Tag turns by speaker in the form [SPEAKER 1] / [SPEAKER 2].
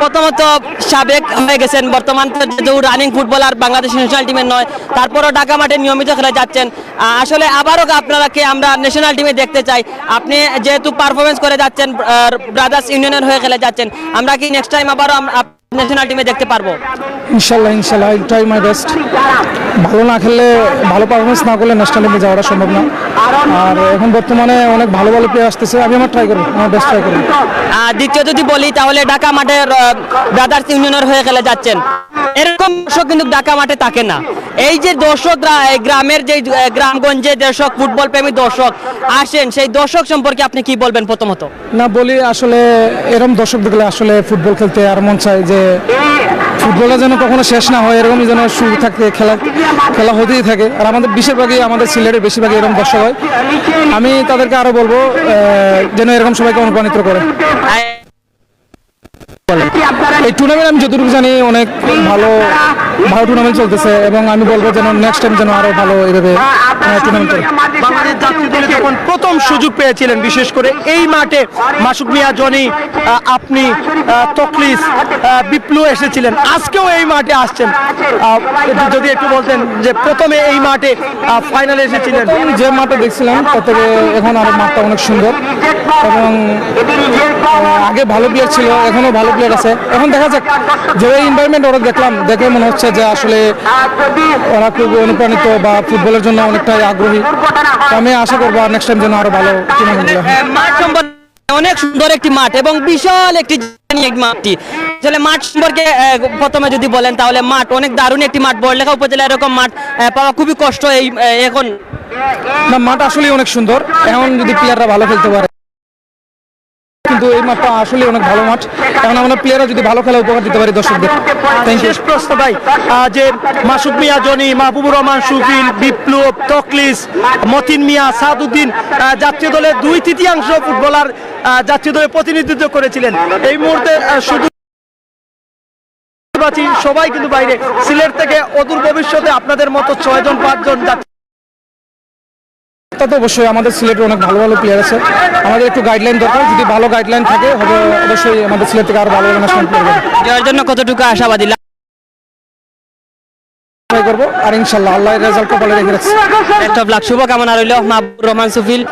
[SPEAKER 1] প্রথমত সাবেক হয়ে গেছেন, বর্তমান যেহেতু রানিং ফুটবলার বাংলাদেশ ন্যাশনাল টিমের নয়, তারপরও ঢাকা মাঠে নিয়মিত খেলে যাচ্ছেন। আসলে আবারও আপনারাকে আমরা ন্যাশনাল টিমে দেখতে চাই। আপনি যেহেতু পারফরমেন্স করে যাচ্ছেন, ব্রাদার্স ইউনিয়নের হয়ে খেলে যাচ্ছেন, আমরা কি নেক্সট টাইম আবারও ন্যাশনাল টিমে দেখতে পারবো?
[SPEAKER 2] ইনশাল্লাহ ইনশাল্লাহ, আই ট্রাই মাই বেস্ট। ভালো না খেললে, ভালো পারফরমেন্স না করলে ন্যাশনাল টিমে যাওয়াটা সম্ভব না। আর এখন বর্তমানে অনেক ভালো ভালো প্লেয়ার আসতেছে, আমি আমার ট্রাই করবো, আমার বেস্ট ট্রাই করবো।
[SPEAKER 1] দ্বিতীয় যদি বলি তাহলে ঢাকা মাঠের ব্রাদার্স ইউনিয়নের হয়ে খেলে যাচ্ছেন, এরকম দর্শক কিন্তু ঢাকা মাঠে থাকে না। এই যে দর্শকরা গ্রামের যে গ্রামগঞ্জে দর্শক, ফুটবল প্রেমী দর্শক আসেন, সেই দর্শক সম্পর্কে আপনি কি বলবেন? প্রথমত
[SPEAKER 2] না বলি, আসলে এরকম দর্শক দেখলে আসলে ফুটবল খেলতে আর মন চায় যে ফুটবলটা যেন কখনো শেষ না হয়, এরকমই যেন শুরু থাকে, খেলা হতেই থাকে। আর আমাদের বেশিরভাগই, আমাদের সিলেটের বেশিরভাগই এরকম দর্শক হয়। আমি তাদেরকে আরো বলবো যেন এরকম সবাইকে অনুপ্রাণিত করে। এই টুর্নামেন্ট আমি যতটুকু জানি অনেক ভালো টুর্নামেন্ট চলতেছে, এবং আমি বলবো যেন নেক্সট টাইম যেন আরো ভালো এইভাবে টুর্নামেন্ট চলে।
[SPEAKER 3] বাংলাদেশ জাতীয় দলে যখন প্রথম সুযোগ পেয়েছিলেন, বিশেষ করে এই মাঠে মাসুক মিয়া, জনি, আপনি, তকলিস, বিপ্লু এসেছিলেন, আজকেও এই মাঠে আসছেন। যদি একটু বলতেন যে প্রথমে এই মাঠে ফাইনালে এসেছিলেন,
[SPEAKER 2] যে মাঠে দেখছিলাম তার থেকে এখন আরো মাঠটা অনেক সুন্দর, এবং আগে ভালো প্লেয়ার ছিল, এখনো ভালো প্লেয়ার আছে। এখন দেখা যাক, যে এনভায়রনমেন্ট ওরা দেখলাম, দেখে মনে হচ্ছে যে আসলে ওরা খুব অনুপ্রাণিত বা ফুটবলের জন্য অনেকটাই আগ্রহী। আমি আশা করবো নেক্সট টাইম যেন আরো ভালো টুর্নামেন্ট হয়।
[SPEAKER 1] মাঠ সম্পর্কে অনেক সুন্দর একটি মাঠ এবং বিশাল একটি মাঠটি। আসলে মাঠ সম্পর্কে প্রথমে যদি বলেন তাহলে মাঠ অনেক দারুণ একটি মাঠ। বড়লেখা উপজেলা এরকম মাঠ পাওয়া খুবই কষ্ট এই এখন।
[SPEAKER 2] না, মাঠ আসলে অনেক সুন্দর, এখন যদি প্লেয়াররা ভালো খেলতে পারে। কিন্তু এই মাঠটা আসলে অনেক ভালো মাঠ, এখন আমরা প্লেয়াররা যদি ভালো খেলা উপহার দিতে পারি দর্শকদের।
[SPEAKER 3] শেষ প্রশ্ন ভাই, যে মাসুদ মিয়া, জনি, মাহবুবুর রহমান, সুফিল, বিপ্লব, তকলিস, মতিন মিয়া, সাদউদ্দিন জাতীয় দলের 2/3 ফুটবলার জাতীয় দলে প্রতিনিধিত্ব করেছিলেন। এই মুহূর্তে শুধু সবাই কিন্তু বাইরে। সিলেট থেকে অদূর ভবিষ্যতে আপনাদের মতো 6 জন 5 জন
[SPEAKER 2] তা তো অবশ্যই, আমাদের সিলেটে অনেক ভালো ভালো প্লেয়ার আছে, আমাদের একটু গাইডলাইন দরকার। যদি ভালো গাইডলাইন থাকে হবে, অবশ্যই আমাদের সিলেট থেকে আরো ভালো ভালো ন্যাশনাল প্লেয়ার
[SPEAKER 1] যার জন্য কতটুকু আশাবাদী
[SPEAKER 2] ট্রাই করবো। আর ইনশাল্লাহ আল্লাহ রেজাল্ট কপালে রেখে রাখছে।
[SPEAKER 1] বেস্ট অফ লাক, শুভকামনা রইল। মাহবুবুর রহমান, সুফিল।